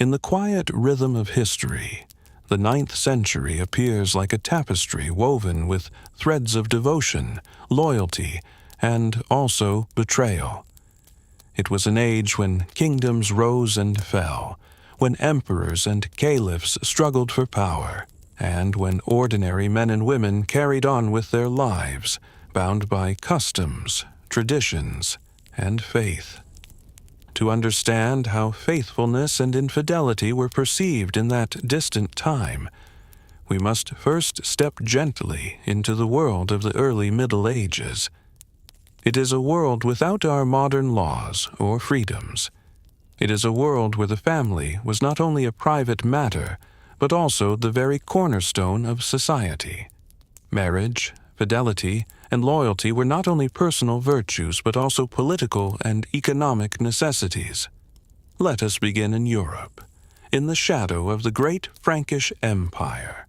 In the quiet rhythm of history, the 9th century appears like a tapestry woven with threads of devotion, loyalty, and also betrayal. It was an age when kingdoms rose and fell, when emperors and caliphs struggled for power, and when ordinary men and women carried on with their lives, bound by customs, traditions, and faith. To understand how faithfulness and infidelity were perceived in that distant time, we must first step gently into the world of the early Middle Ages. It is a world without our modern laws or freedoms. It is a world where the family was not only a private matter, but also the very cornerstone of society. Marriage, fidelity, and loyalty were not only personal virtues, but also political and economic necessities. Let us begin in Europe, in the shadow of the great Frankish Empire,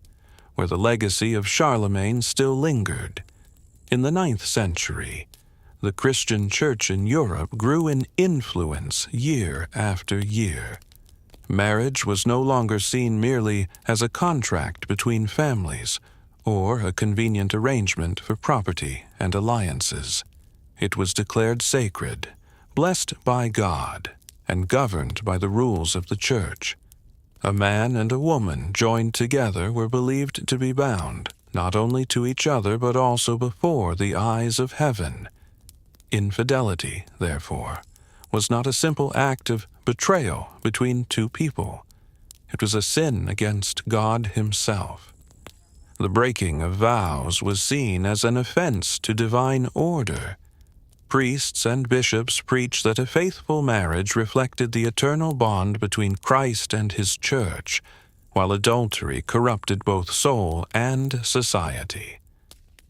where the legacy of Charlemagne still lingered. In the 9th century, the Christian Church in Europe grew in influence year after year. Marriage was no longer seen merely as a contract between families, or a convenient arrangement for property and alliances. It was declared sacred, blessed by God, and governed by the rules of the Church. A man and a woman joined together were believed to be bound, not only to each other but also before the eyes of heaven. Infidelity, therefore, was not a simple act of betrayal between two people. It was a sin against God Himself. The breaking of vows was seen as an offense to divine order. Priests and bishops preached that a faithful marriage reflected the eternal bond between Christ and His Church, while adultery corrupted both soul and society.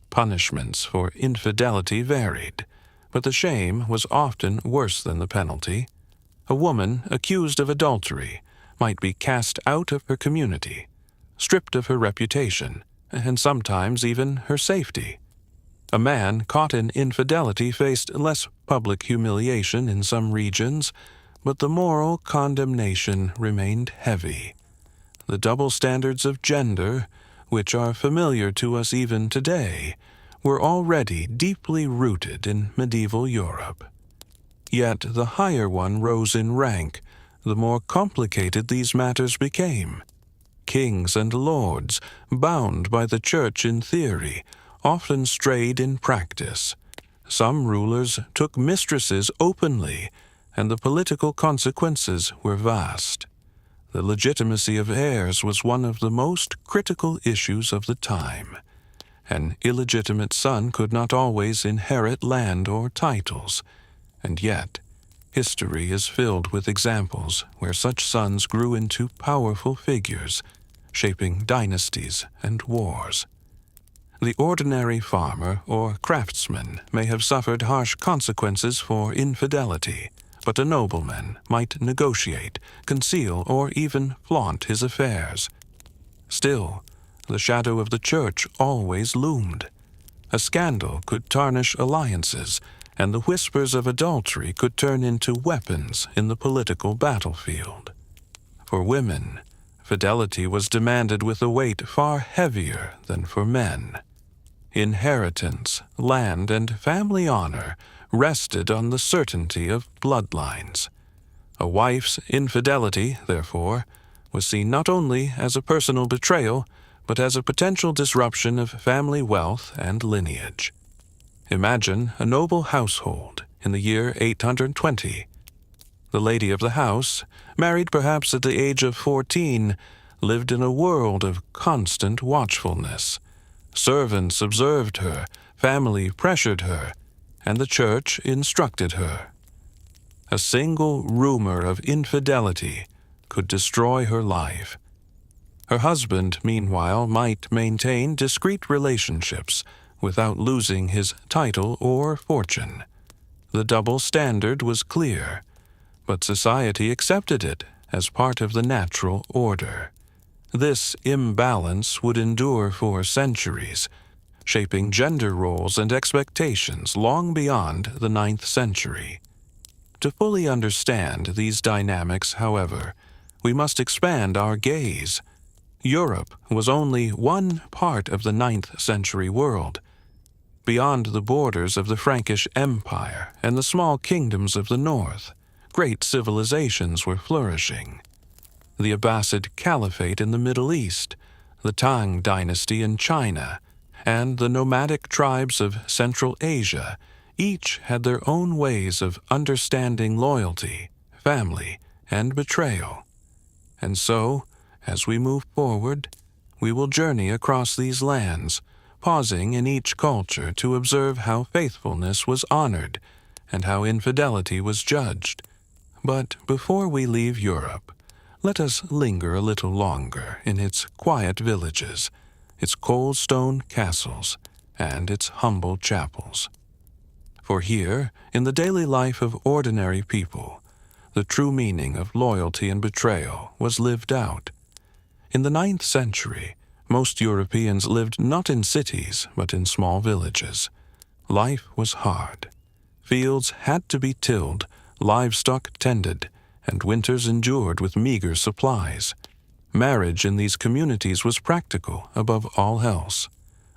Punishments for infidelity varied, but the shame was often worse than the penalty. A woman accused of adultery might be cast out of her community, stripped of her reputation, and sometimes even her safety. A man caught in infidelity faced less public humiliation in some regions, but the moral condemnation remained heavy. The double standards of gender, which are familiar to us even today, were already deeply rooted in medieval Europe. Yet the higher one rose in rank, the more complicated these matters became. Kings and lords, bound by the Church in theory, often strayed in practice. Some rulers took mistresses openly, and the political consequences were vast. The legitimacy of heirs was one of the most critical issues of the time. An illegitimate son could not always inherit land or titles, and yet history is filled with examples where such sons grew into powerful figures, shaping dynasties and wars. The ordinary farmer or craftsman may have suffered harsh consequences for infidelity, but a nobleman might negotiate, conceal, or even flaunt his affairs. Still, the shadow of the Church always loomed. A scandal could tarnish alliances, and the whispers of adultery could turn into weapons in the political battlefield. For women, fidelity was demanded with a weight far heavier than for men. Inheritance, land, and family honor rested on the certainty of bloodlines. A wife's infidelity, therefore, was seen not only as a personal betrayal, but as a potential disruption of family wealth and lineage. Imagine a noble household in the year 820. The lady of the house, married perhaps at the age of 14, lived in a world of constant watchfulness. Servants observed her, family pressured her, and the Church instructed her. A single rumor of infidelity could destroy her life. Her husband, meanwhile, might maintain discreet relationships without losing his title or fortune. The double standard was clear, but society accepted it as part of the natural order. This imbalance would endure for centuries, shaping gender roles and expectations long beyond the 9th century. To fully understand these dynamics, however, we must expand our gaze. Europe was only one part of the 9th century world. Beyond the borders of the Frankish Empire and the small kingdoms of the north, great civilizations were flourishing. The Abbasid Caliphate in the Middle East, the Tang dynasty in China, and the nomadic tribes of Central Asia each had their own ways of understanding loyalty, family, and betrayal. And so, as we move forward, we will journey across these lands, pausing in each culture to observe how faithfulness was honored and how infidelity was judged. But before we leave Europe, let us linger a little longer in its quiet villages, its cold stone castles, and its humble chapels. For here, in the daily life of ordinary people, the true meaning of loyalty and betrayal was lived out. In the 9th century, most Europeans lived not in cities but in small villages. Life was hard. Fields had to be tilled, livestock tended, and winters endured with meager supplies. Marriage in these communities was practical above all else.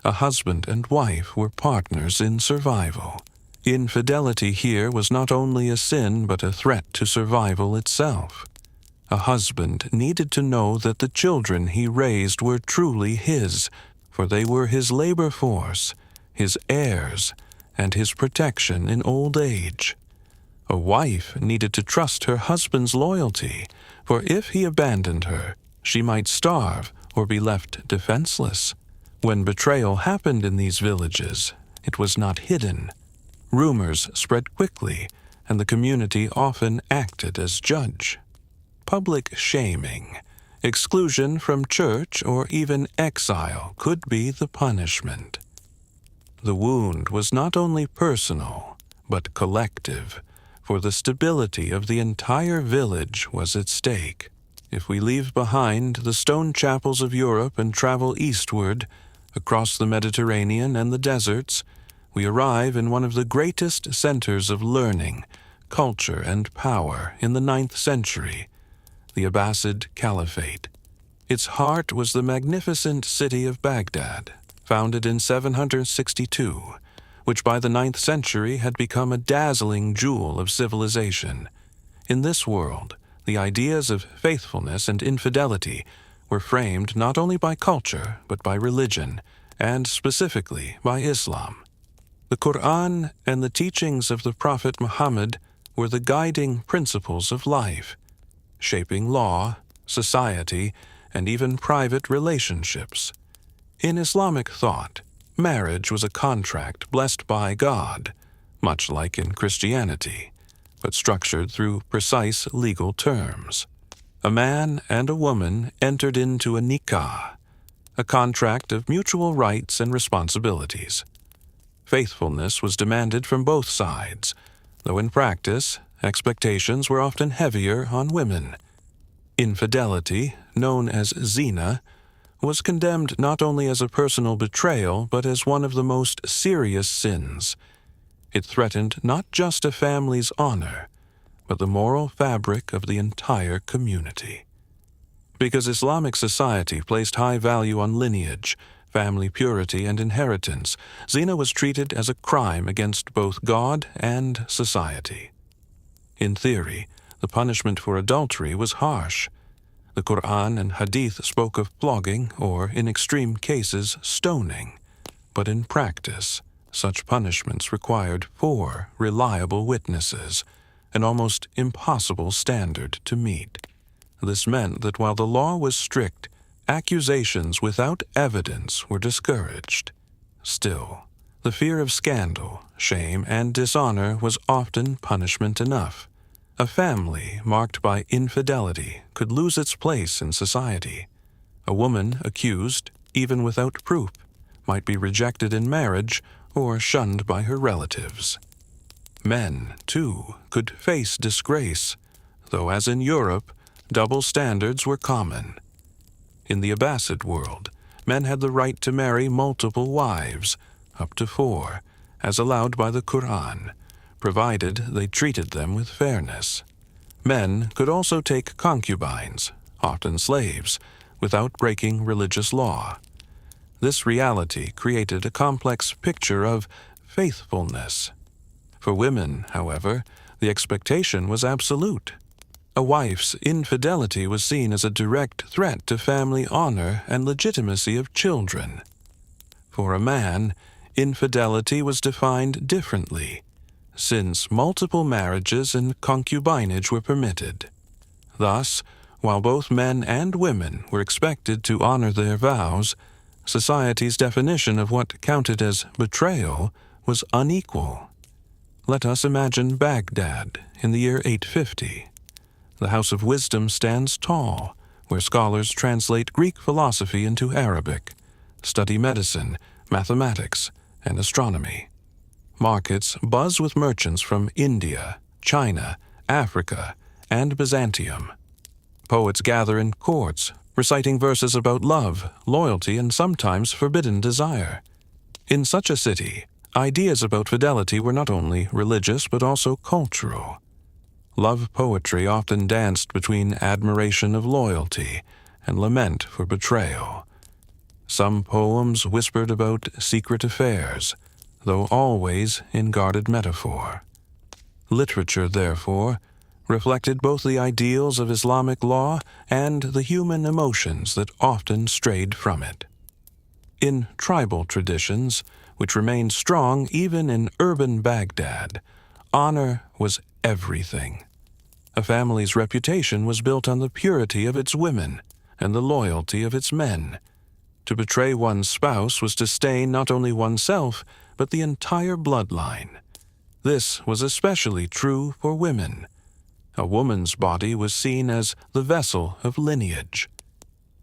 A husband and wife were partners in survival. Infidelity here was not only a sin but a threat to survival itself. A husband needed to know that the children he raised were truly his, for they were his labor force, his heirs, and his protection in old age. A wife needed to trust her husband's loyalty, for if he abandoned her, she might starve or be left defenseless. When betrayal happened in these villages, it was not hidden. Rumors spread quickly, and the community often acted as judge. Public shaming, exclusion from church, or even exile could be the punishment. The wound was not only personal, but collective, for the stability of the entire village was at stake. If we leave behind the stone chapels of Europe and travel eastward, across the Mediterranean and the deserts, we arrive in one of the greatest centers of learning, culture, and power in the 9th century, the Abbasid Caliphate. Its heart was the magnificent city of Baghdad, founded in 762, which by the 9th century had become a dazzling jewel of civilization. In this world, the ideas of faithfulness and infidelity were framed not only by culture but by religion, and specifically by Islam. The Quran and the teachings of the Prophet Muhammad were the guiding principles of life, shaping law, society, and even private relationships. In Islamic thought, marriage was a contract blessed by God, much like in Christianity, but structured through precise legal terms. A man and a woman entered into a nikah, a contract of mutual rights and responsibilities. Faithfulness was demanded from both sides, though in practice, expectations were often heavier on women. Infidelity, known as zina, was condemned not only as a personal betrayal but as one of the most serious sins. It threatened not just a family's honor, but the moral fabric of the entire community. Because Islamic society placed high value on lineage, family purity, and inheritance, zina was treated as a crime against both God and society. In theory, the punishment for adultery was harsh. The Quran and Hadith spoke of flogging or, in extreme cases, stoning. But in practice, such punishments required 4 reliable witnesses, an almost impossible standard to meet. This meant that while the law was strict, accusations without evidence were discouraged. Still, the fear of scandal, shame, and dishonor was often punishment enough. A family marked by infidelity could lose its place in society. A woman accused, even without proof, might be rejected in marriage or shunned by her relatives. Men, too, could face disgrace, though as in Europe, double standards were common. In the Abbasid world, men had the right to marry multiple wives, up to 4, as allowed by the Quran, provided they treated them with fairness. Men could also take concubines, often slaves, without breaking religious law. This reality created a complex picture of faithfulness. For women, however, the expectation was absolute. A wife's infidelity was seen as a direct threat to family honor and legitimacy of children. For a man, infidelity was defined differently, since multiple marriages and concubinage were permitted. Thus, while both men and women were expected to honor their vows, society's definition of what counted as betrayal was unequal. Let us imagine Baghdad in the year 850. The House of Wisdom stands tall, where scholars translate Greek philosophy into Arabic, study medicine, mathematics, and astronomy. Markets buzz with merchants from India, China, Africa, and Byzantium. Poets gather in courts, reciting verses about love, loyalty, and sometimes forbidden desire. In such a city, ideas about fidelity were not only religious but also cultural. Love poetry often danced between admiration of loyalty and lament for betrayal. Some poems whispered about secret affairs, though always in guarded metaphor. Literature, therefore, reflected both the ideals of Islamic law and the human emotions that often strayed from it. In tribal traditions, which remained strong even in urban Baghdad, honor was everything. A family's reputation was built on the purity of its women and the loyalty of its men. To betray one's spouse was to stain not only oneself, but the entire bloodline. This was especially true for women. A woman's body was seen as the vessel of lineage.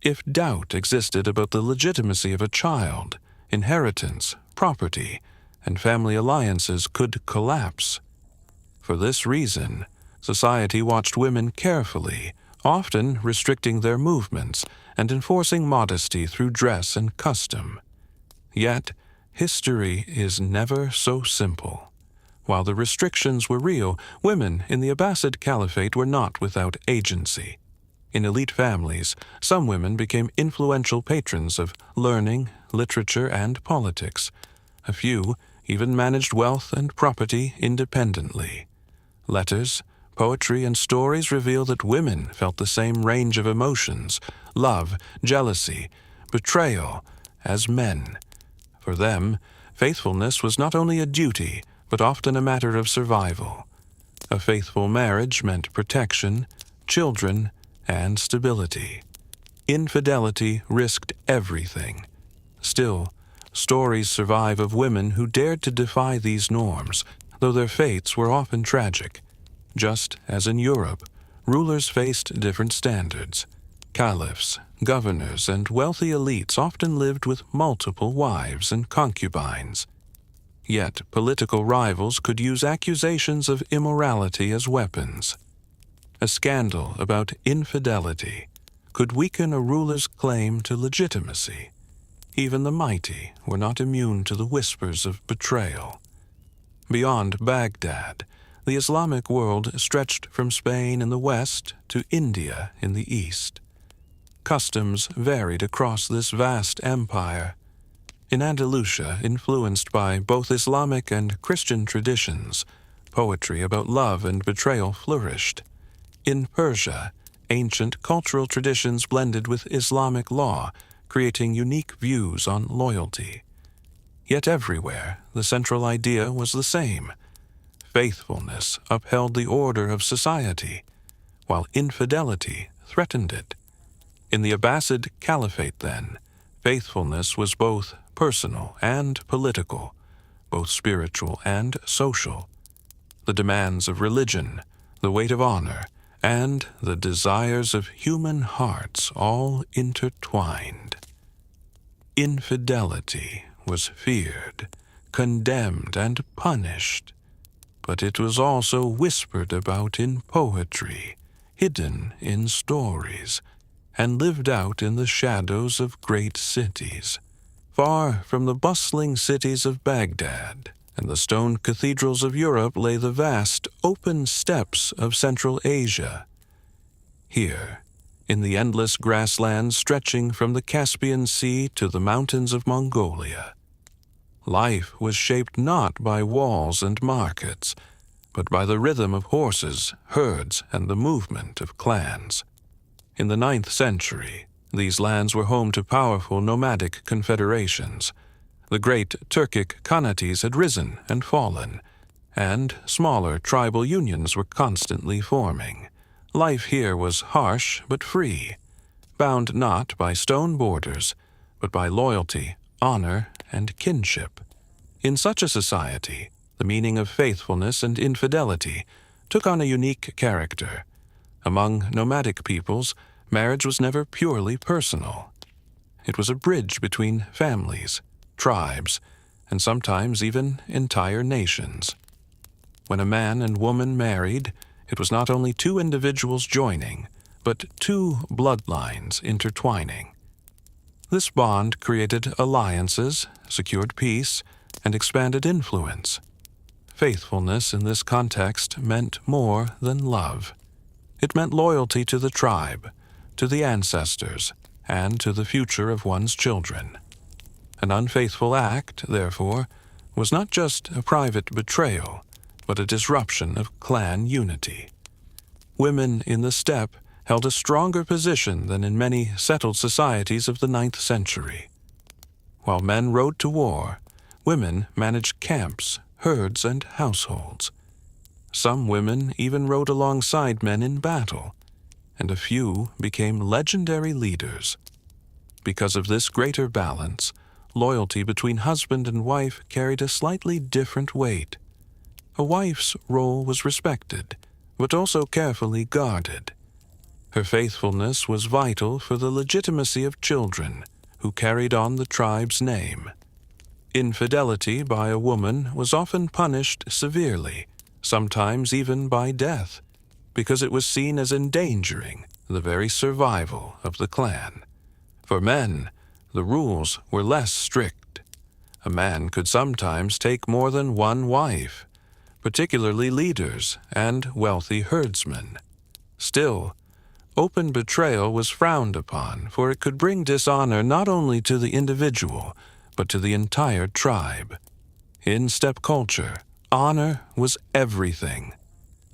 If doubt existed about the legitimacy of a child, inheritance, property, and family alliances could collapse. For this reason, society watched women carefully, often restricting their movements and enforcing modesty through dress and custom. Yet, history is never so simple. While the restrictions were real, women in the Abbasid Caliphate were not without agency. In elite families, some women became influential patrons of learning, literature, and politics. A few even managed wealth and property independently. Letters, poetry, and stories reveal that women felt the same range of emotions, love, jealousy, betrayal, as men. For them, faithfulness was not only a duty, but often a matter of survival. A faithful marriage meant protection, children, and stability. Infidelity risked everything. Still, stories survive of women who dared to defy these norms, though their fates were often tragic. Just as in Europe, rulers faced different standards. Caliphs, governors, and wealthy elites often lived with multiple wives and concubines. Yet political rivals could use accusations of immorality as weapons. A scandal about infidelity could weaken a ruler's claim to legitimacy. Even the mighty were not immune to the whispers of betrayal. Beyond Baghdad, the Islamic world stretched from Spain in the west to India in the east. Customs varied across this vast empire. In Andalusia, influenced by both Islamic and Christian traditions, poetry about love and betrayal flourished. In Persia, ancient cultural traditions blended with Islamic law, creating unique views on loyalty. Yet everywhere, the central idea was the same. Faithfulness upheld the order of society, while infidelity threatened it. In the Abbasid Caliphate, then, faithfulness was both personal and political, both spiritual and social. The demands of religion, the weight of honor, and the desires of human hearts all intertwined. Infidelity was feared, condemned, and punished, but it was also whispered about in poetry, hidden in stories, and lived out in the shadows of great cities. Far from the bustling cities of Baghdad and the stone cathedrals of Europe lay the vast, open steppes of Central Asia. Here, in the endless grasslands stretching from the Caspian Sea to the mountains of Mongolia. Life was shaped not by walls and markets, but by the rhythm of horses, herds, and the movement of clans. In the 9th century, these lands were home to powerful nomadic confederations. The great Turkic Khanates had risen and fallen, and smaller tribal unions were constantly forming. Life here was harsh but free, bound not by stone borders, but by loyalty, honor, and kinship. In such a society, the meaning of faithfulness and infidelity took on a unique character. Among nomadic peoples, marriage was never purely personal. It was a bridge between families, tribes, and sometimes even entire nations. When a man and woman married, it was not only two individuals joining, but two bloodlines intertwining. This bond created alliances, secured peace, and expanded influence. Faithfulness in this context meant more than love. It meant loyalty to the tribe, to the ancestors, and to the future of one's children. An unfaithful act, therefore, was not just a private betrayal, but a disruption of clan unity. Women in the steppe held a stronger position than in many settled societies of the 9th century. While men rode to war, women managed camps, herds, and households. Some women even rode alongside men in battle, and a few became legendary leaders. Because of this greater balance, loyalty between husband and wife carried a slightly different weight. A wife's role was respected, but also carefully guarded. Her faithfulness was vital for the legitimacy of children, who carried on the tribe's name. Infidelity by a woman was often punished severely, sometimes even by death, because it was seen as endangering the very survival of the clan. For men, the rules were less strict. A man could sometimes take more than one wife, particularly leaders and wealthy herdsmen. Still, open betrayal was frowned upon, for it could bring dishonor not only to the individual, but to the entire tribe. In steppe culture, honor was everything.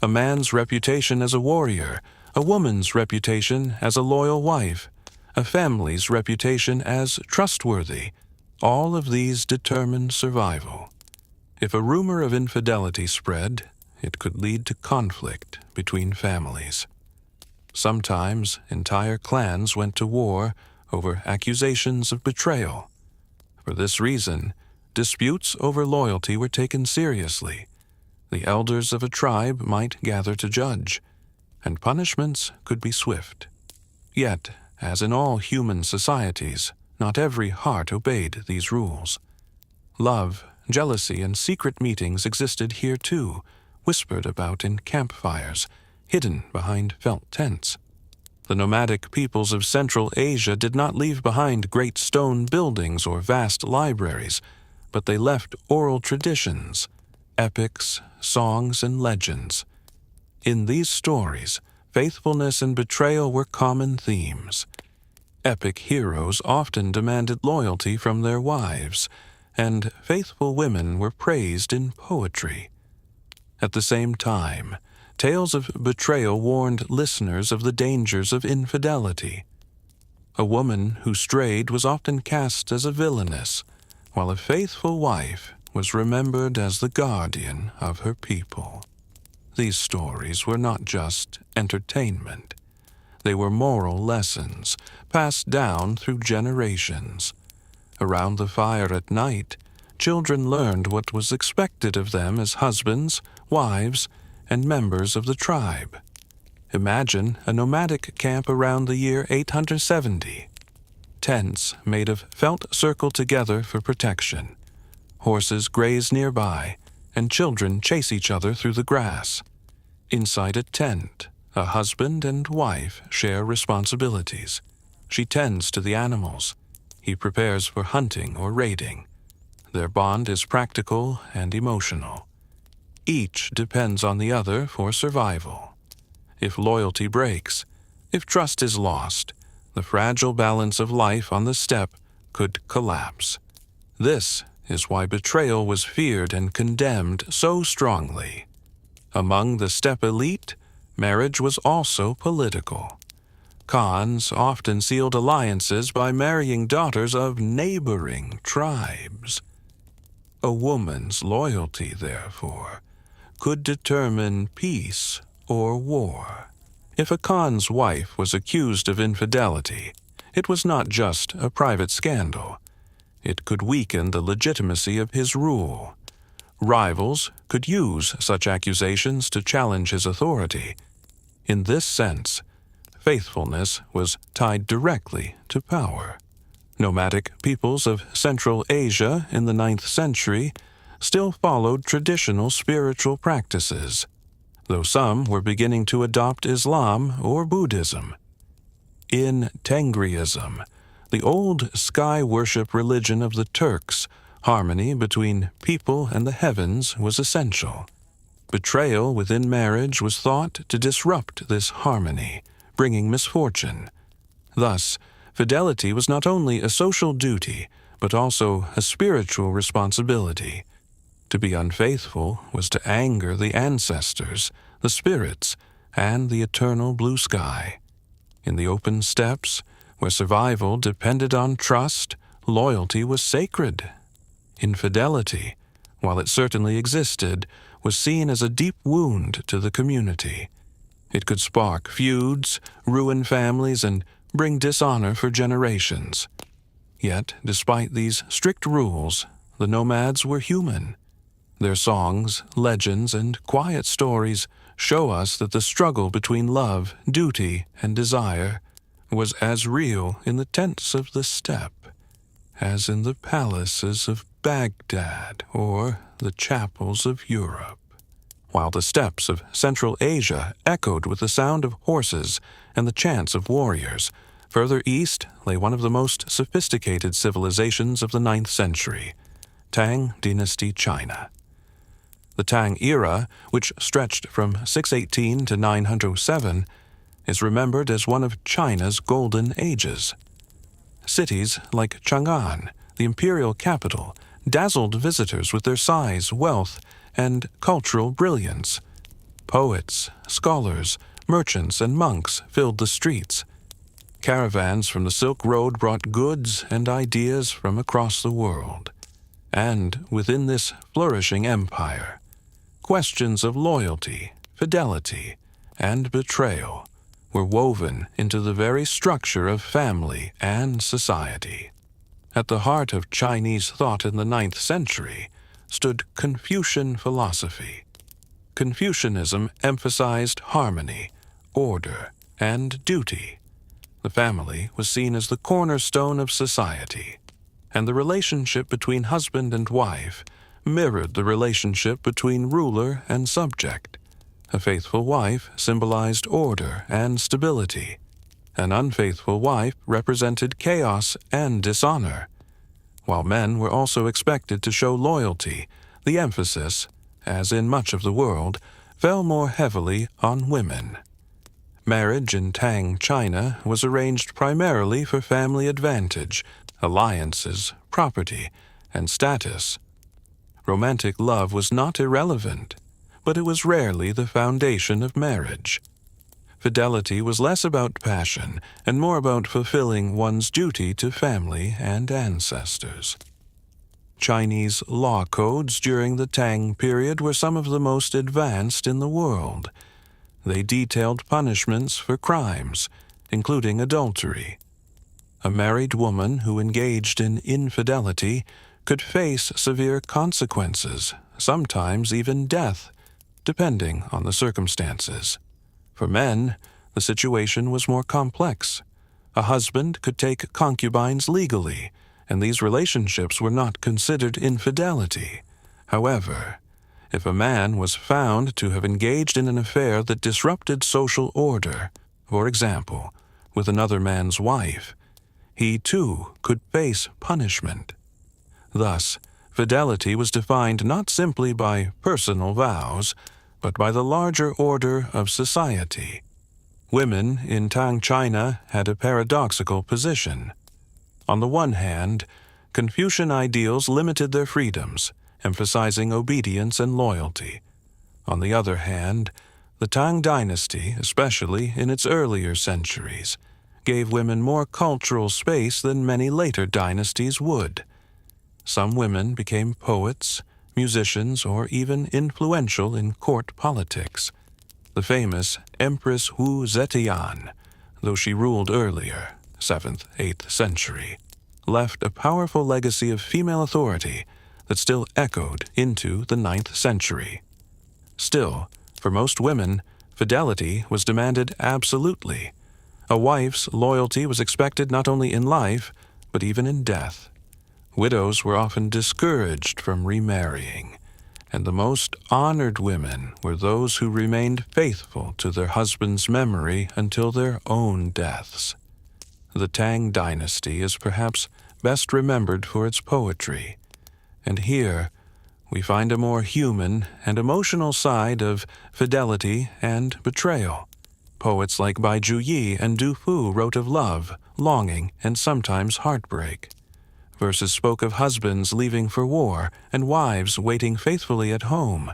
A man's reputation as a warrior, a woman's reputation as a loyal wife, a family's reputation as trustworthy, all of these determined survival. If a rumor of infidelity spread, it could lead to conflict between families. Sometimes entire clans went to war over accusations of betrayal. For this reason, disputes over loyalty were taken seriously. The elders of a tribe might gather to judge, and punishments could be swift. Yet, as in all human societies, not every heart obeyed these rules. Love, jealousy, and secret meetings existed here too, whispered about in campfires, hidden behind felt tents. The nomadic peoples of Central Asia did not leave behind great stone buildings or vast libraries, but they left oral traditions, epics, songs, and legends. In these stories, faithfulness and betrayal were common themes. Epic heroes often demanded loyalty from their wives, and faithful women were praised in poetry. At the same time, tales of betrayal warned listeners of the dangers of infidelity. A woman who strayed was often cast as a villainess, while a faithful wife was remembered as the guardian of her people. These stories were not just entertainment. They were moral lessons passed down through generations. Around the fire at night, children learned what was expected of them as husbands, wives, and members of the tribe. Imagine a nomadic camp around the year 870. Tents made of felt circle together for protection. Horses graze nearby, and children chase each other through the grass. Inside a tent, a husband and wife share responsibilities. She tends to the animals. He prepares for hunting or raiding. Their bond is practical and emotional. Each depends on the other for survival. If loyalty breaks, If trust is lost, the fragile balance of life on the steppe could collapse. This is why betrayal was feared and condemned so strongly. Among the steppe elite, marriage was also political. Khans often sealed alliances by marrying daughters of neighboring tribes. A woman's loyalty, therefore, could determine peace or war. If a Khan's wife was accused of infidelity, it was not just a private scandal. It could weaken the legitimacy of his rule. Rivals could use such accusations to challenge his authority. In this sense, faithfulness was tied directly to power. Nomadic peoples of Central Asia in the 9th century still followed traditional spiritual practices, though some were beginning to adopt Islam or Buddhism. In Tengriism, the old sky worship religion of the Turks, harmony between people and the heavens was essential. Betrayal within marriage was thought to disrupt this harmony, bringing misfortune. Thus, fidelity was not only a social duty, but also a spiritual responsibility. To be unfaithful was to anger the ancestors, the spirits, and the eternal blue sky. In the open steppes, where survival depended on trust, loyalty was sacred. Infidelity, while it certainly existed, was seen as a deep wound to the community. It could spark feuds, ruin families, and bring dishonor for generations. Yet, despite these strict rules, the nomads were human. Their songs, legends, and quiet stories show us that the struggle between love, duty, and desire was as real in the tents of the steppe as in the palaces of Baghdad or the chapels of Europe. While the steppes of Central Asia echoed with the sound of horses and the chants of warriors, further east lay one of the most sophisticated civilizations of the 9th century, Tang Dynasty China. The Tang era, which stretched from 618 to 907, is remembered as one of China's golden ages. Cities like Chang'an, the imperial capital, dazzled visitors with their size, wealth, and cultural brilliance. Poets, scholars, merchants, and monks filled the streets. Caravans from the Silk Road brought goods and ideas from across the world. And within this flourishing empire, questions of loyalty, fidelity, and betrayal were woven into the very structure of family and society. At the heart of Chinese thought in the 9th century stood Confucian philosophy. Confucianism emphasized harmony, order, and duty. The family was seen as the cornerstone of society, and the relationship between husband and wife mirrored the relationship between ruler and subject. A faithful wife symbolized order and stability. An unfaithful wife represented chaos and dishonor. While men were also expected to show loyalty, the emphasis, as in much of the world, fell more heavily on women. Marriage in Tang China was arranged primarily for family advantage, alliances, property, and status. Romantic love was not irrelevant, but it was rarely the foundation of marriage. Fidelity was less about passion and more about fulfilling one's duty to family and ancestors. Chinese law codes during the Tang period were some of the most advanced in the world. They detailed punishments for crimes, including adultery. A married woman who engaged in infidelity could face severe consequences, sometimes even death, depending on the circumstances. For men, the situation was more complex. A husband could take concubines legally, and these relationships were not considered infidelity. However, if a man was found to have engaged in an affair that disrupted social order, for example, with another man's wife, he too could face punishment. Thus, fidelity was defined not simply by personal vows, but by the larger order of society. Women in Tang China had a paradoxical position. On the one hand, Confucian ideals limited their freedoms, emphasizing obedience and loyalty. On the other hand, the Tang dynasty, especially in its earlier centuries, gave women more cultural space than many later dynasties would. Some women became poets, musicians, or even influential in court politics. The famous Empress Wu Zetian, though she ruled earlier, 7th, 8th century, left a powerful legacy of female authority that still echoed into the 9th century. Still, for most women, fidelity was demanded absolutely. A wife's loyalty was expected not only in life, but even in death. Widows were often discouraged from remarrying, and the most honored women were those who remained faithful to their husband's memory until their own deaths. The Tang dynasty is perhaps best remembered for its poetry, and here we find a more human and emotional side of fidelity and betrayal. Poets like Bai Juyi and Du Fu wrote of love, longing, and sometimes heartbreak. Verses spoke of husbands leaving for war and wives waiting faithfully at home,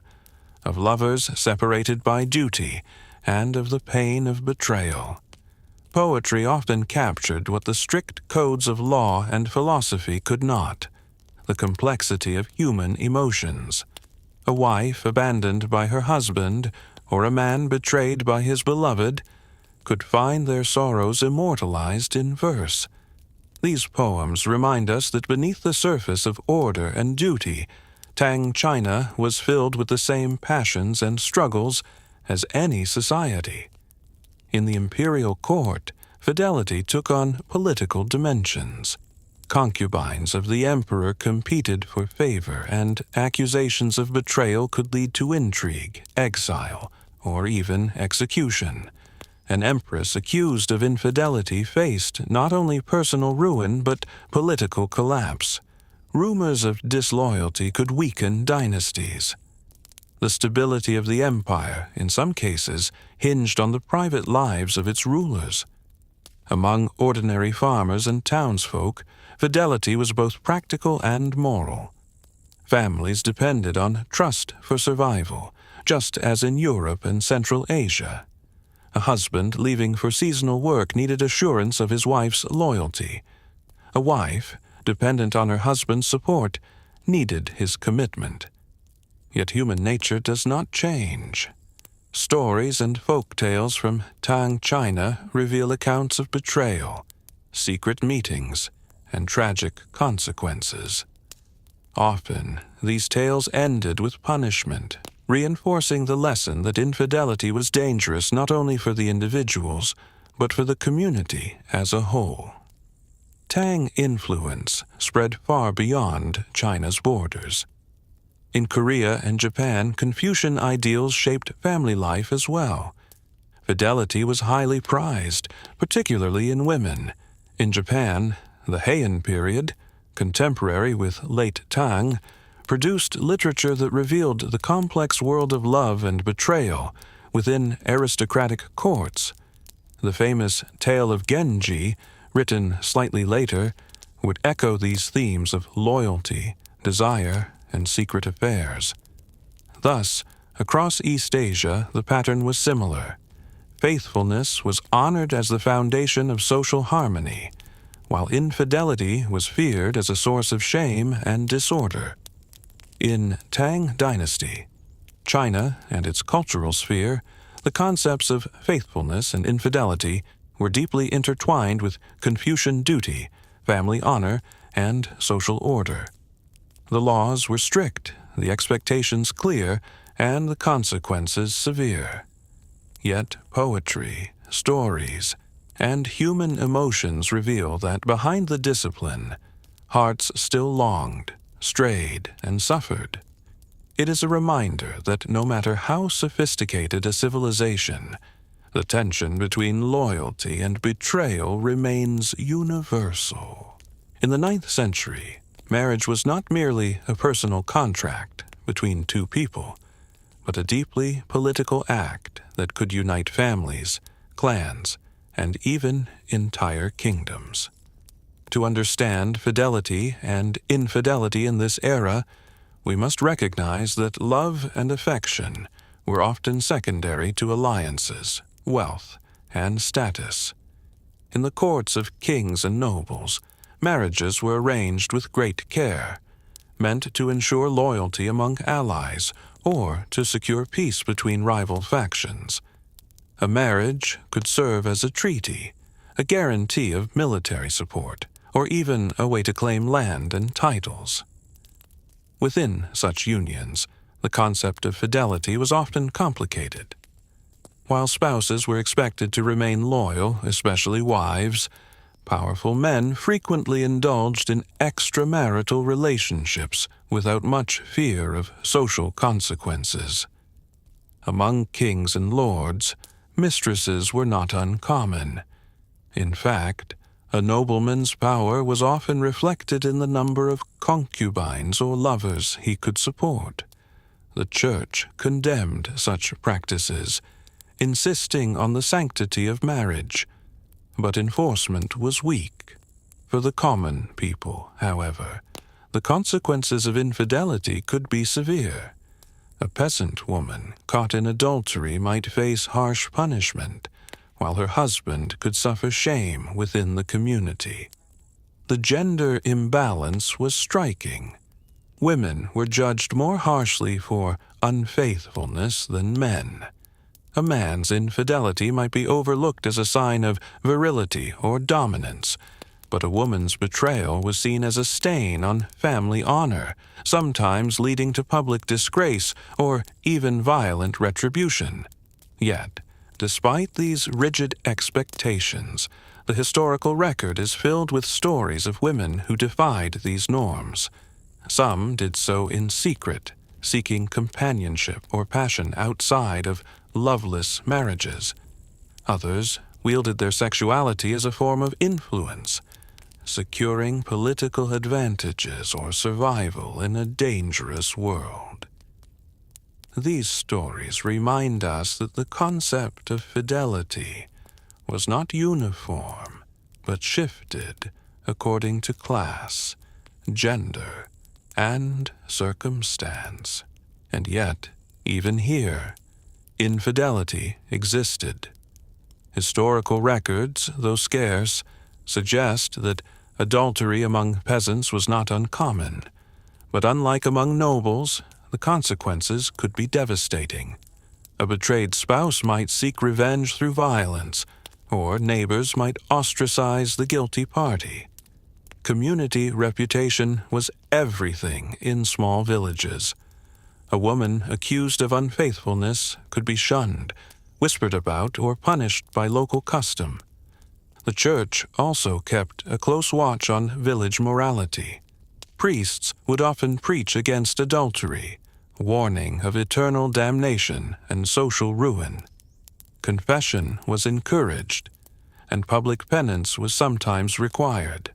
of lovers separated by duty, and of the pain of betrayal. Poetry often captured what the strict codes of law and philosophy could not: the complexity of human emotions. A wife abandoned by her husband, or a man betrayed by his beloved, could find their sorrows immortalized in verse. These poems remind us that beneath the surface of order and duty, Tang China was filled with the same passions and struggles as any society. In the imperial court, fidelity took on political dimensions. Concubines of the emperor competed for favor, and accusations of betrayal could lead to intrigue, exile, or even execution. An empress accused of infidelity faced not only personal ruin but political collapse. Rumors of disloyalty could weaken dynasties. The stability of the empire, in some cases, hinged on the private lives of its rulers. Among ordinary farmers and townsfolk, fidelity was both practical and moral. Families depended on trust for survival, just as in Europe and Central Asia. A husband leaving for seasonal work needed assurance of his wife's loyalty. A wife, dependent on her husband's support, needed his commitment. Yet human nature does not change. Stories and folk tales from Tang China reveal accounts of betrayal, secret meetings, and tragic consequences. Often, these tales ended with punishment, reinforcing the lesson that infidelity was dangerous not only for the individuals, but for the community as a whole. Tang influence spread far beyond China's borders. In Korea and Japan, Confucian ideals shaped family life as well. Fidelity was highly prized, particularly in women. In Japan, the Heian period, contemporary with late Tang, produced literature that revealed the complex world of love and betrayal within aristocratic courts. The famous Tale of Genji, written slightly later, would echo these themes of loyalty, desire, and secret affairs. Thus, across East Asia, the pattern was similar. Faithfulness was honored as the foundation of social harmony, while infidelity was feared as a source of shame and disorder. In Tang Dynasty, China and its cultural sphere, the concepts of faithfulness and infidelity were deeply intertwined with Confucian duty, family honor, and social order. The laws were strict, the expectations clear, and the consequences severe. Yet poetry, stories, and human emotions reveal that behind the discipline, hearts still longed, strayed, and suffered. It is a reminder that no matter how sophisticated a civilization, the tension between loyalty and betrayal remains universal. In the 9th century, marriage was not merely a personal contract between two people, but a deeply political act that could unite families, clans, and even entire kingdoms. To understand fidelity and infidelity in this era, we must recognize that love and affection were often secondary to alliances, wealth, and status. In the courts of kings and nobles, marriages were arranged with great care, meant to ensure loyalty among allies or to secure peace between rival factions. A marriage could serve as a treaty, a guarantee of military support, or even a way to claim land and titles. Within such unions, the concept of fidelity was often complicated. While spouses were expected to remain loyal, especially wives, powerful men frequently indulged in extramarital relationships without much fear of social consequences. Among kings and lords, mistresses were not uncommon. In fact, a nobleman's power was often reflected in the number of concubines or lovers he could support. The Church condemned such practices, insisting on the sanctity of marriage, but enforcement was weak. For the common people, however, the consequences of infidelity could be severe. A peasant woman caught in adultery might face harsh punishment, while her husband could suffer shame within the community. The gender imbalance was striking. Women were judged more harshly for unfaithfulness than men. A man's infidelity might be overlooked as a sign of virility or dominance, but a woman's betrayal was seen as a stain on family honor, sometimes leading to public disgrace or even violent retribution. Yet, despite these rigid expectations, the historical record is filled with stories of women who defied these norms. Some did so in secret, seeking companionship or passion outside of loveless marriages. Others wielded their sexuality as a form of influence, securing political advantages or survival in a dangerous world. These stories remind us that the concept of fidelity was not uniform, but shifted according to class, gender, and circumstance. And yet, even here, infidelity existed. Historical records, though scarce, suggest that adultery among peasants was not uncommon, but unlike among nobles, the consequences could be devastating. A betrayed spouse might seek revenge through violence, or neighbors might ostracize the guilty party. Community reputation was everything in small villages. A woman accused of unfaithfulness could be shunned, whispered about, or punished by local custom. The Church also kept a close watch on village morality. Priests would often preach against adultery, warning of eternal damnation and social ruin. Confession was encouraged, and public penance was sometimes required.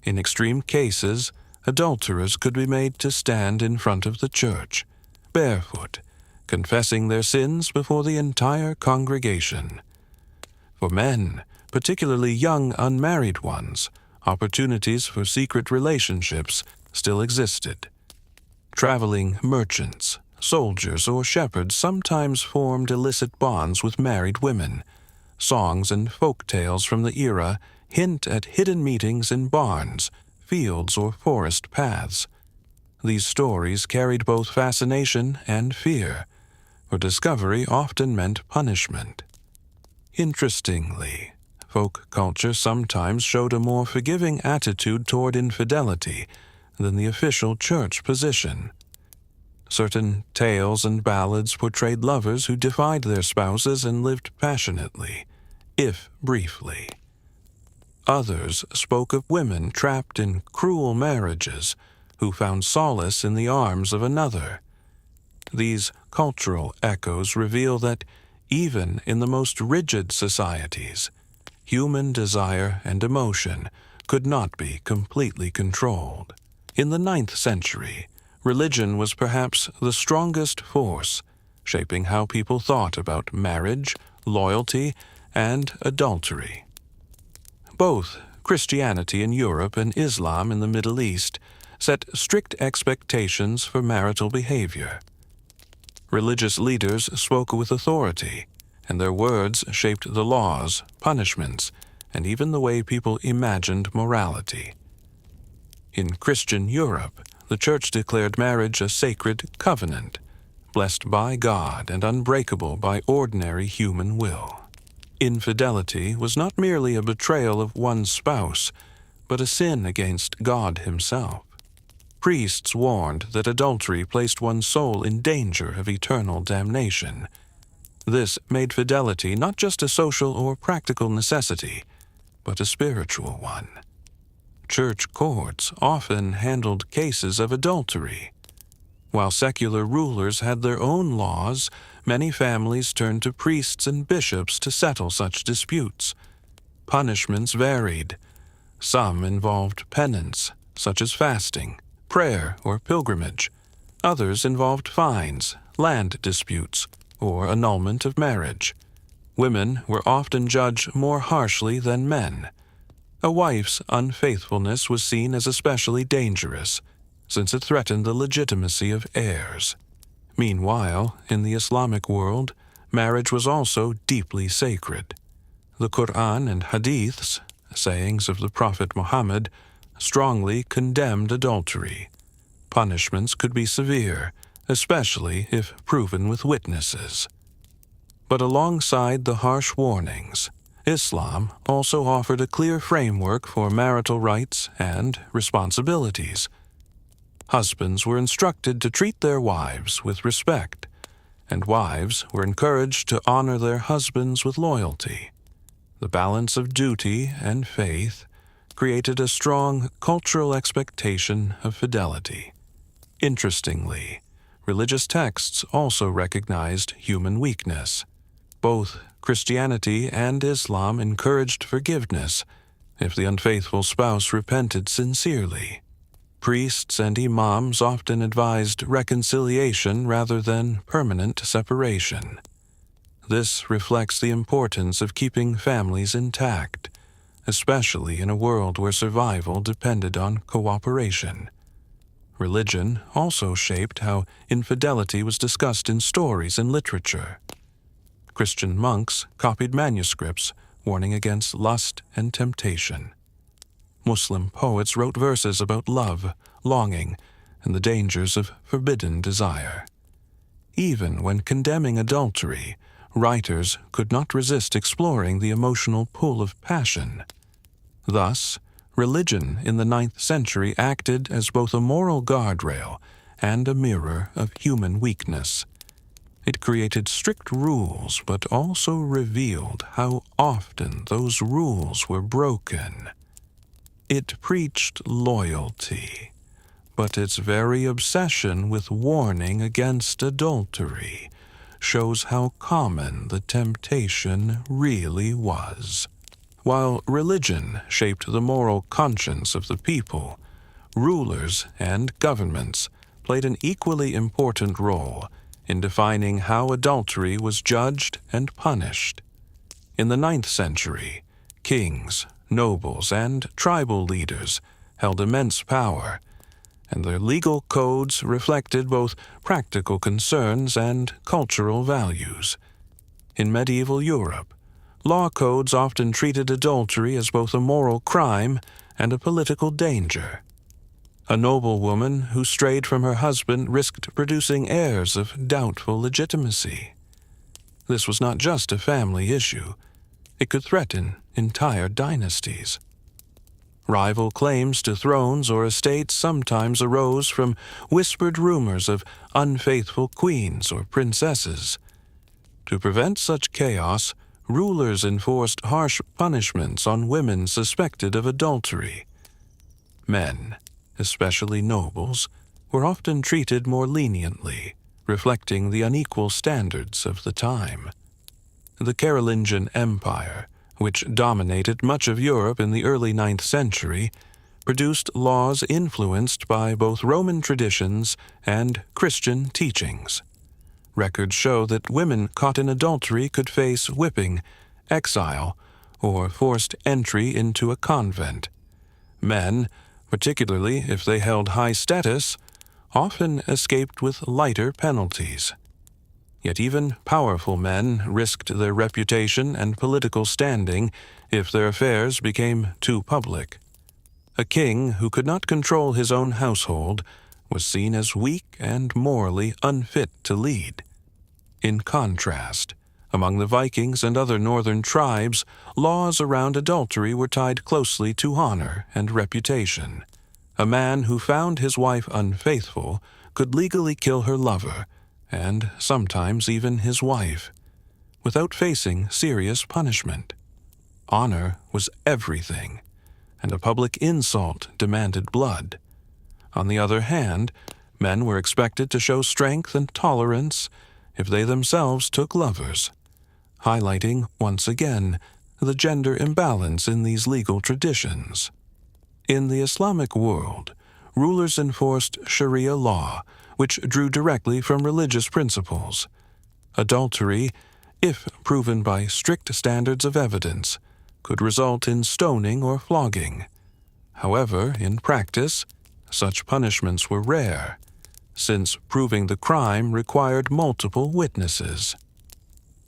In extreme cases, adulterers could be made to stand in front of the church, barefoot, confessing their sins before the entire congregation. For men, particularly young unmarried ones, opportunities for secret relationships still existed. Traveling merchants, soldiers, or shepherds sometimes formed illicit bonds with married women. Songs and folk tales from the era hint at hidden meetings in barns, fields, or forest paths. These stories carried both fascination and fear, for discovery often meant punishment. Interestingly, folk culture sometimes showed a more forgiving attitude toward infidelity than the official church position. Certain tales and ballads portrayed lovers who defied their spouses and lived passionately, if briefly. Others spoke of women trapped in cruel marriages who found solace in the arms of another. These cultural echoes reveal that, even in the most rigid societies, human desire and emotion could not be completely controlled. In the 9th century, religion was perhaps the strongest force, shaping how people thought about marriage, loyalty, and adultery. Both Christianity in Europe and Islam in the Middle East set strict expectations for marital behavior. Religious leaders spoke with authority, and their words shaped the laws, punishments, and even the way people imagined morality. In Christian Europe, the Church declared marriage a sacred covenant, blessed by God and unbreakable by ordinary human will. Infidelity was not merely a betrayal of one's spouse, but a sin against God Himself. Priests warned that adultery placed one's soul in danger of eternal damnation. This made fidelity not just a social or practical necessity, but a spiritual one. Church courts often handled cases of adultery. While secular rulers had their own laws, many families turned to priests and bishops to settle such disputes. Punishments varied. Some involved penance, such as fasting, prayer, or pilgrimage. Others involved fines, land disputes, or annulment of marriage. Women were often judged more harshly than men. A wife's unfaithfulness was seen as especially dangerous, since it threatened the legitimacy of heirs. Meanwhile, in the Islamic world, marriage was also deeply sacred. The Quran and Hadiths, sayings of the Prophet Muhammad, strongly condemned adultery. Punishments could be severe, especially if proven with witnesses. But alongside the harsh warnings, Islam also offered a clear framework for marital rights and responsibilities. Husbands were instructed to treat their wives with respect, and wives were encouraged to honor their husbands with loyalty. The balance of duty and faith created a strong cultural expectation of fidelity. Interestingly, religious texts also recognized human weakness. Both Christianity and Islam encouraged forgiveness if the unfaithful spouse repented sincerely. Priests and imams often advised reconciliation rather than permanent separation. This reflects the importance of keeping families intact, especially in a world where survival depended on cooperation. Religion also shaped how infidelity was discussed in stories and literature. Christian monks copied manuscripts warning against lust and temptation. Muslim poets wrote verses about love, longing, and the dangers of forbidden desire. Even when condemning adultery, writers could not resist exploring the emotional pull of passion. Thus, religion in the 9th century acted as both a moral guardrail and a mirror of human weakness. It created strict rules, but also revealed how often those rules were broken. It preached loyalty, but its very obsession with warning against adultery shows how common the temptation really was. While religion shaped the moral conscience of the people, rulers and governments played an equally important role in defining how adultery was judged and punished. In the 9th century, kings, nobles, and tribal leaders held immense power, and their legal codes reflected both practical concerns and cultural values. In medieval Europe, law codes often treated adultery as both a moral crime and a political danger. A noblewoman who strayed from her husband risked producing heirs of doubtful legitimacy. This was not just a family issue. It could threaten entire dynasties. Rival claims to thrones or estates sometimes arose from whispered rumors of unfaithful queens or princesses. To prevent such chaos, rulers enforced harsh punishments on women suspected of adultery. Men, especially nobles, were often treated more leniently, reflecting the unequal standards of the time. The Carolingian Empire, which dominated much of Europe in the early 9th century, produced laws influenced by both Roman traditions and Christian teachings. Records show that women caught in adultery could face whipping exile, or forced entry into a convent. Men, particularly if they held high status, often escaped with lighter penalties. Yet even powerful men risked their reputation and political standing if their affairs became too public. A king who could not control his own household was seen as weak and morally unfit to lead. In contrast, among the Vikings and other northern tribes, laws around adultery were tied closely to honor and reputation. A man who found his wife unfaithful could legally kill her lover, and sometimes even his wife, without facing serious punishment. Honor was everything, and a public insult demanded blood. On the other hand, men were expected to show strength and tolerance if they themselves took lovers, highlighting, once again, the gender imbalance in these legal traditions. In the Islamic world, rulers enforced Sharia law, which drew directly from religious principles. Adultery, if proven by strict standards of evidence, could result in stoning or flogging. However, in practice, such punishments were rare, since proving the crime required multiple witnesses.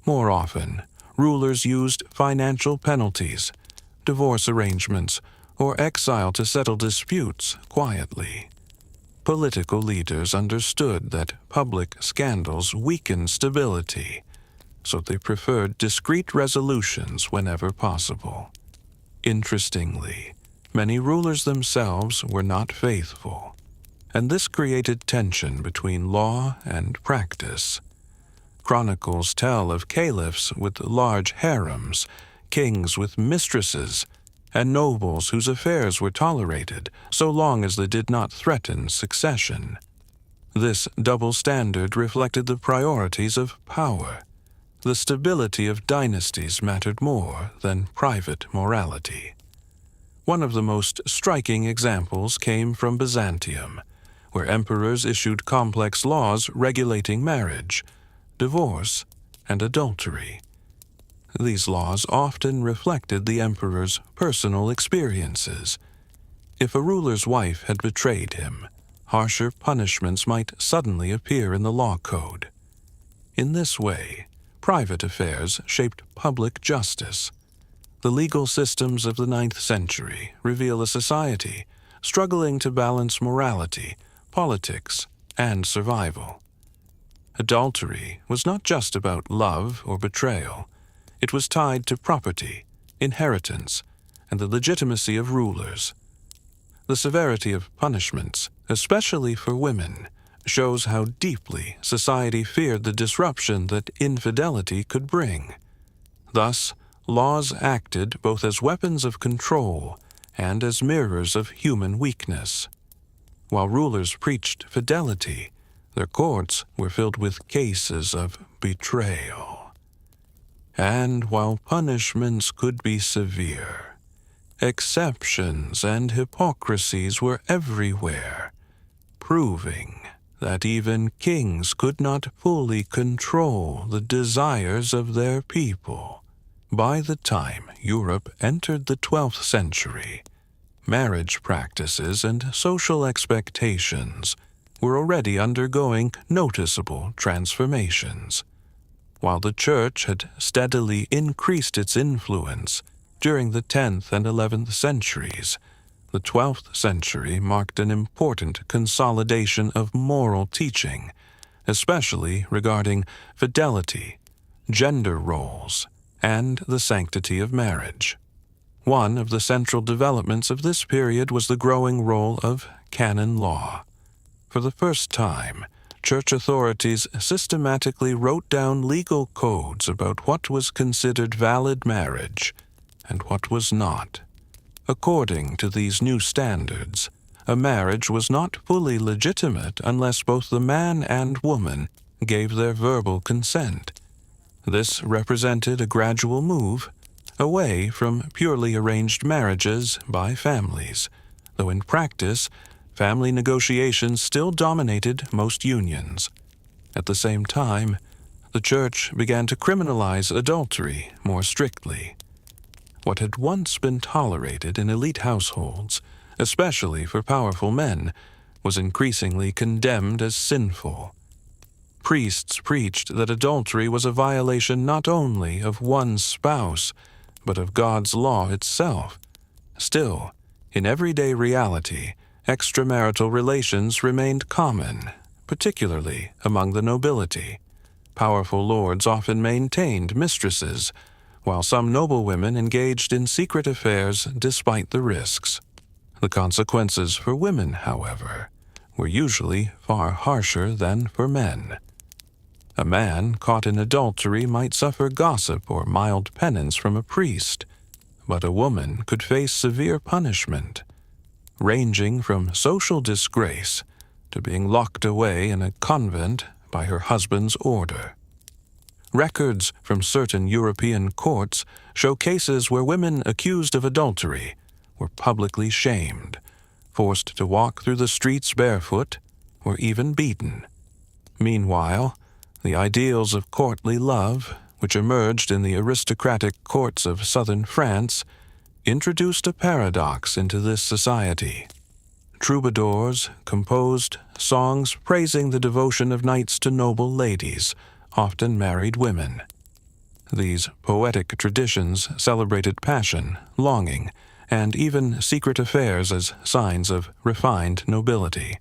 More often, rulers used financial penalties, divorce arrangements, or exile to settle disputes quietly. Political leaders understood that public scandals weakened stability, so they preferred discreet resolutions whenever possible. Interestingly, many rulers themselves were not faithful, and this created tension between law and practice. Chronicles tell of caliphs with large harems, kings with mistresses, and nobles whose affairs were tolerated so long as they did not threaten succession. This double standard reflected the priorities of power. The stability of dynasties mattered more than private morality. One of the most striking examples came from Byzantium, where emperors issued complex laws regulating marriage, divorce, and adultery. These laws often reflected the emperor's personal experiences. If a ruler's wife had betrayed him, harsher punishments might suddenly appear in the law code. In this way, private affairs shaped public justice. The legal systems of the 9th century reveal a society struggling to balance morality, politics, and survival. Adultery was not just about love or betrayal. It was tied to property, inheritance, and the legitimacy of rulers. The severity of punishments, especially for women, shows how deeply society feared the disruption that infidelity could bring. Thus, laws acted both as weapons of control and as mirrors of human weakness. While rulers preached fidelity, their courts were filled with cases of betrayal. And while punishments could be severe, exceptions and hypocrisies were everywhere, proving that even kings could not fully control the desires of their people. By the time Europe entered the 12th century, marriage practices and social expectations were already undergoing noticeable transformations. While the Church had steadily increased its influence during the 10th and 11th centuries, the 12th century marked an important consolidation of moral teaching, especially regarding fidelity, gender roles, and the sanctity of marriage. One of the central developments of this period was the growing role of canon law. For the first time, Church authorities systematically wrote down legal codes about what was considered valid marriage and what was not. According to these new standards, a marriage was not fully legitimate unless both the man and woman gave their verbal consent. This represented a gradual move away from purely arranged marriages by families, though in practice, family negotiations still dominated most unions. At the same time, the Church began to criminalize adultery more strictly. What had once been tolerated in elite households, especially for powerful men, was increasingly condemned as sinful. Priests preached that adultery was a violation not only of one's spouse, but of God's law itself. Still, in everyday reality, extramarital relations remained common, particularly among the nobility. Powerful lords often maintained mistresses, while some noble women engaged in secret affairs despite the risks. The consequences for women, however, were usually far harsher than for men. A man caught in adultery might suffer gossip or mild penance from a priest, but a woman could face severe punishment, ranging from social disgrace to being locked away in a convent by her husband's order. Records from certain European courts show cases where women accused of adultery were publicly shamed, forced to walk through the streets barefoot, or even beaten. Meanwhile, the ideals of courtly love, which emerged in the aristocratic courts of southern France, introduced a paradox into this society. Troubadours composed songs praising the devotion of knights to noble ladies, often married women. These poetic traditions celebrated passion, longing, and even secret affairs as signs of refined nobility.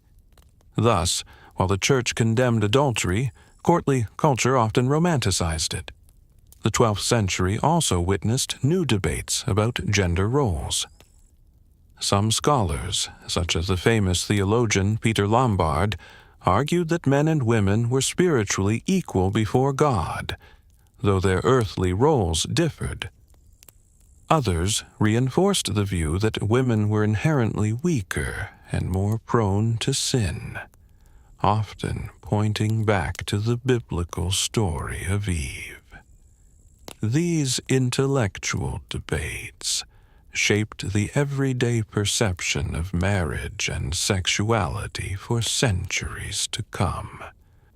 Thus, while the Church condemned adultery, courtly culture often romanticized it. The 12th century also witnessed new debates about gender roles. Some scholars, such as the famous theologian Peter Lombard, argued that men and women were spiritually equal before God, though their earthly roles differed. Others reinforced the view that women were inherently weaker and more prone to sin, often pointing back to the biblical story of Eve. These intellectual debates shaped the everyday perception of marriage and sexuality for centuries to come.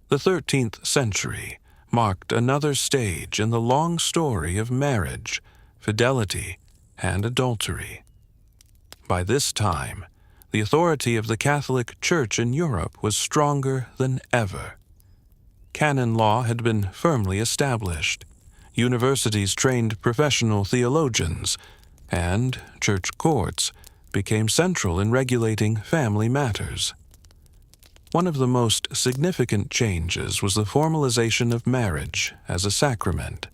The 13th century marked another stage in the long story of marriage, fidelity, and adultery. By this time, the authority of the Catholic Church in Europe was stronger than ever. Canon law had been firmly established. Universities trained professional theologians, and church courts became central in regulating family matters. One of the most significant changes was the formalization of marriage as a sacrament.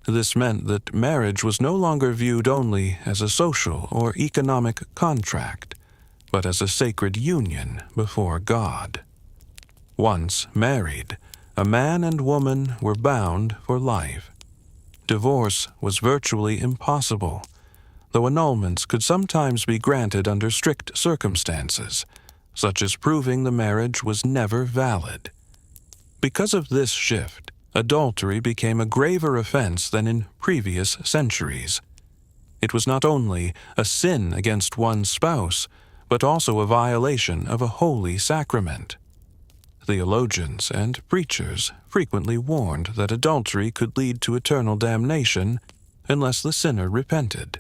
This meant that marriage was no longer viewed only as a social or economic contract, but as a sacred union before God. Once married, a man and woman were bound for life. Divorce was virtually impossible, though annulments could sometimes be granted under strict circumstances, such as proving the marriage was never valid. Because of this shift, adultery became a graver offense than in previous centuries. It was not only a sin against one's spouse, but also a violation of a holy sacrament. Theologians and preachers frequently warned that adultery could lead to eternal damnation unless the sinner repented.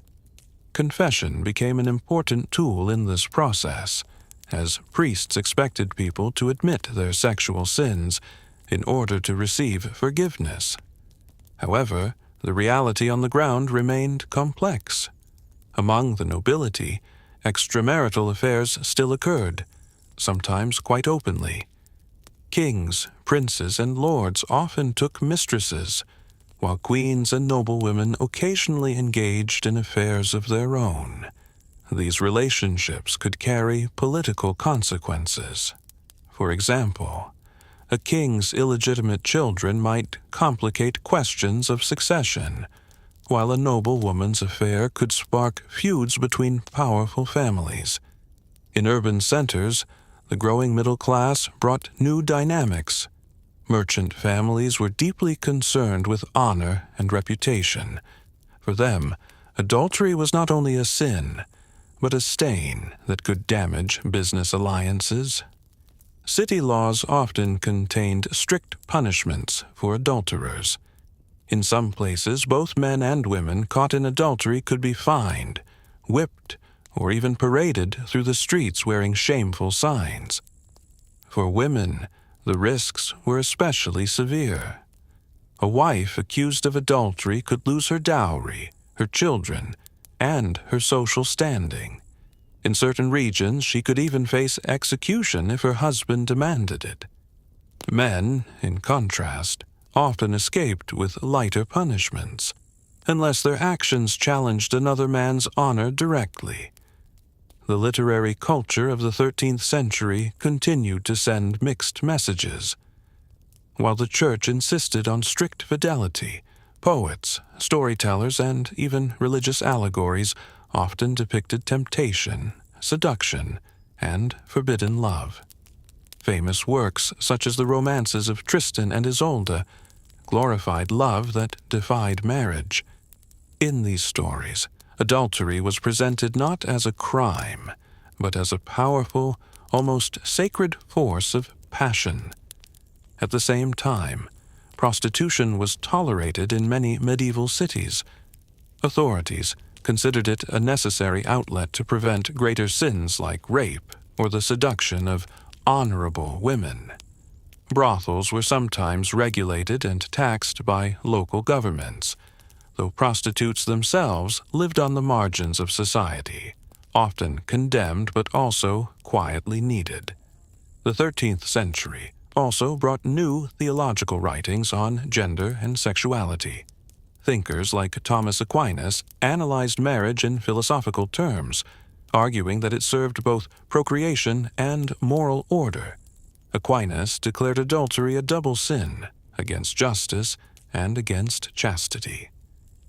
Confession became an important tool in this process, as priests expected people to admit their sexual sins in order to receive forgiveness. However, the reality on the ground remained complex. Among the nobility, extramarital affairs still occurred, sometimes quite openly. Kings, princes, and lords often took mistresses, while queens and noblewomen occasionally engaged in affairs of their own. These relationships could carry political consequences. For example, a king's illegitimate children might complicate questions of succession, while a noblewoman's affair could spark feuds between powerful families. In urban centers, the growing middle class brought new dynamics. Merchant families were deeply concerned with honor and reputation. For them, adultery was not only a sin, but a stain that could damage business alliances. City laws often contained strict punishments for adulterers. In some places, both men and women caught in adultery could be fined, whipped, or even paraded through the streets wearing shameful signs. For women, the risks were especially severe. A wife accused of adultery could lose her dowry, her children, and her social standing. In certain regions, she could even face execution if her husband demanded it. Men, in contrast, often escaped with lighter punishments, unless their actions challenged another man's honor directly. The literary culture of the 13th century continued to send mixed messages. While the Church insisted on strict fidelity, poets, storytellers, and even religious allegories often depicted temptation, seduction, and forbidden love. Famous works, such as the romances of Tristan and Isolde, glorified love that defied marriage. In these stories, adultery was presented not as a crime, but as a powerful, almost sacred force of passion. At the same time, prostitution was tolerated in many medieval cities. Authorities considered it a necessary outlet to prevent greater sins like rape or the seduction of honorable women. Brothels were sometimes regulated and taxed by local governments, though prostitutes themselves lived on the margins of society, often condemned but also quietly needed. The 13th century also brought new theological writings on gender and sexuality. Thinkers like Thomas Aquinas analyzed marriage in philosophical terms, arguing that it served both procreation and moral order. Aquinas declared adultery a double sin, against justice and against chastity.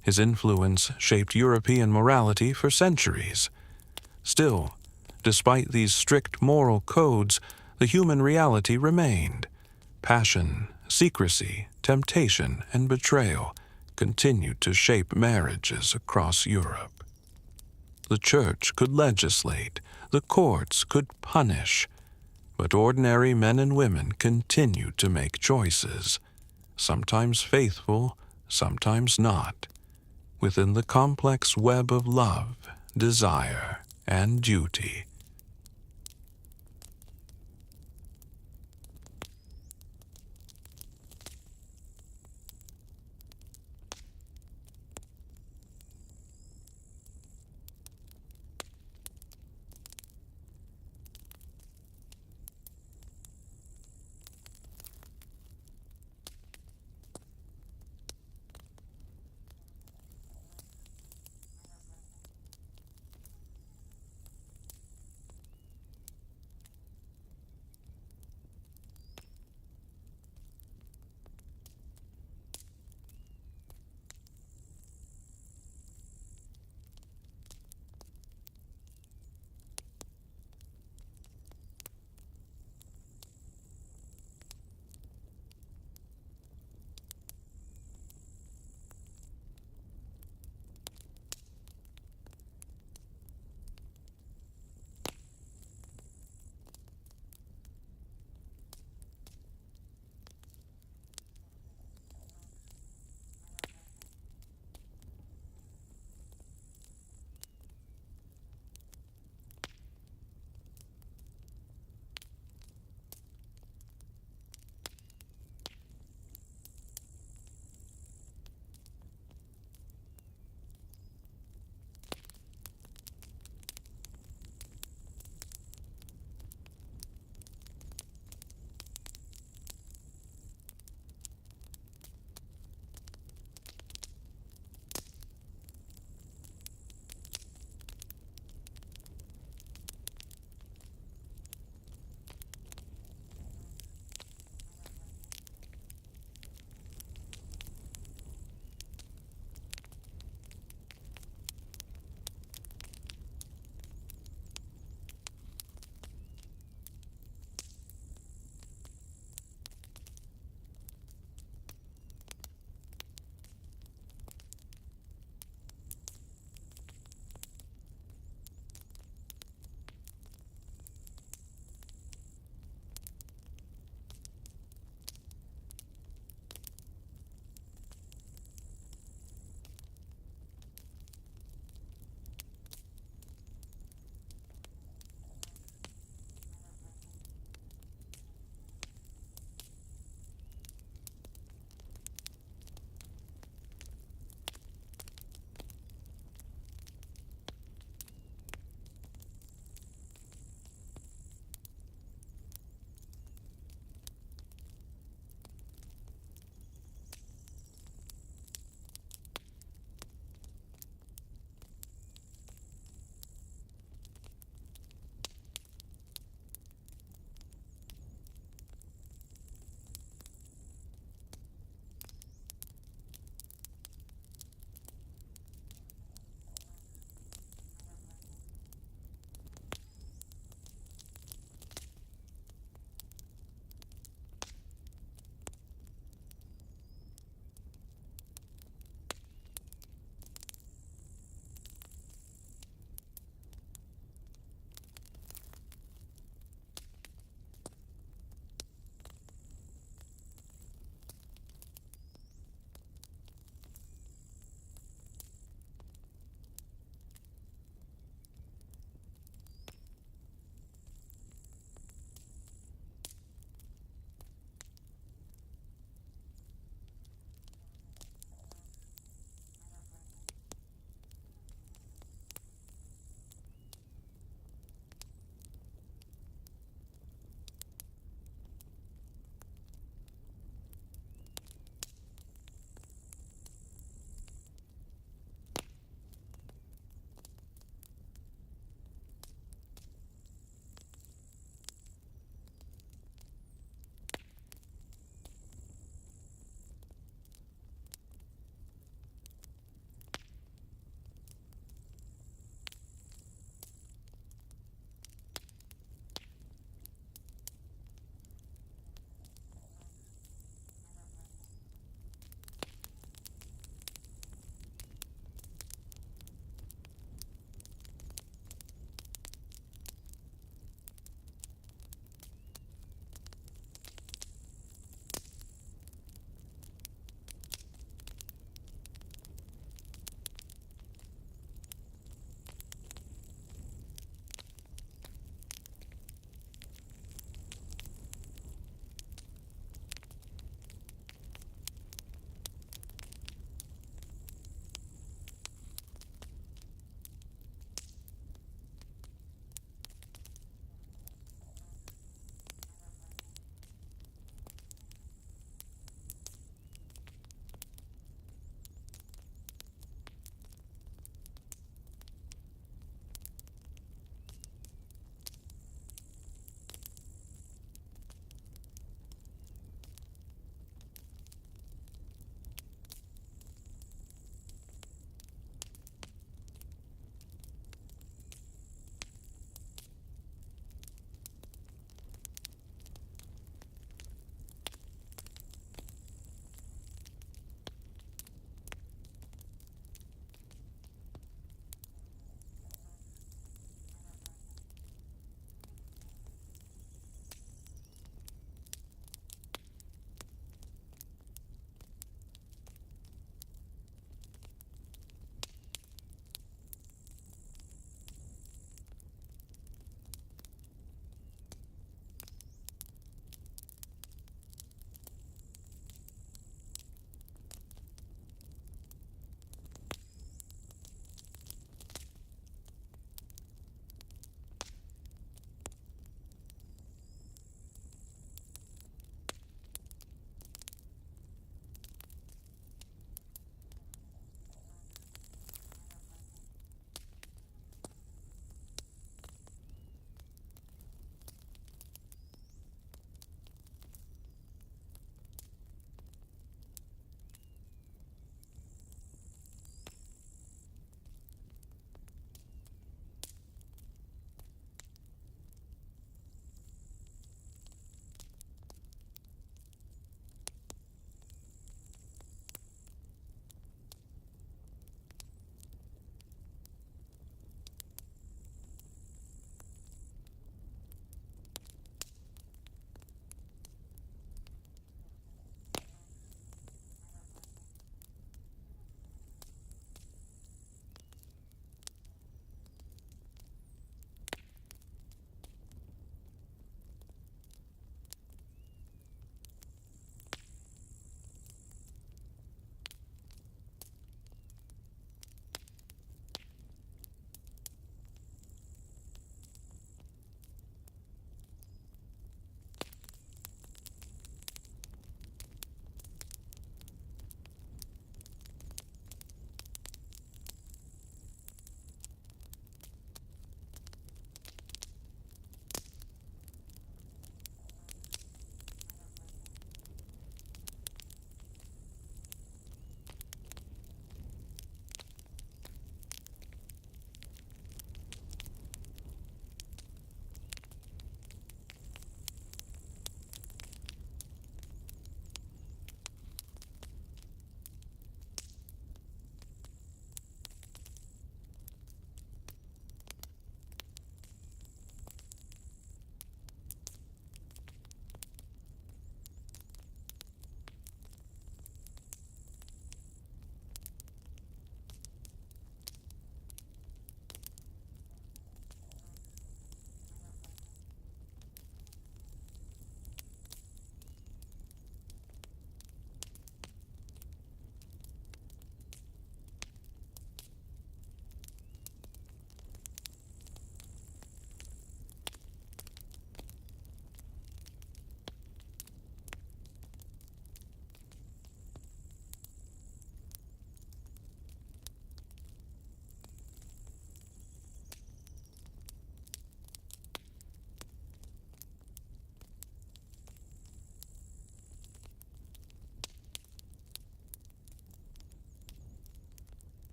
His influence shaped European morality for centuries. Still, despite these strict moral codes, the human reality remained. Passion, secrecy, temptation, and betrayal continued to shape marriages across Europe. The Church could legislate, the courts could punish, but ordinary men and women continued to make choices, sometimes faithful, sometimes not, within the complex web of love, desire, and duty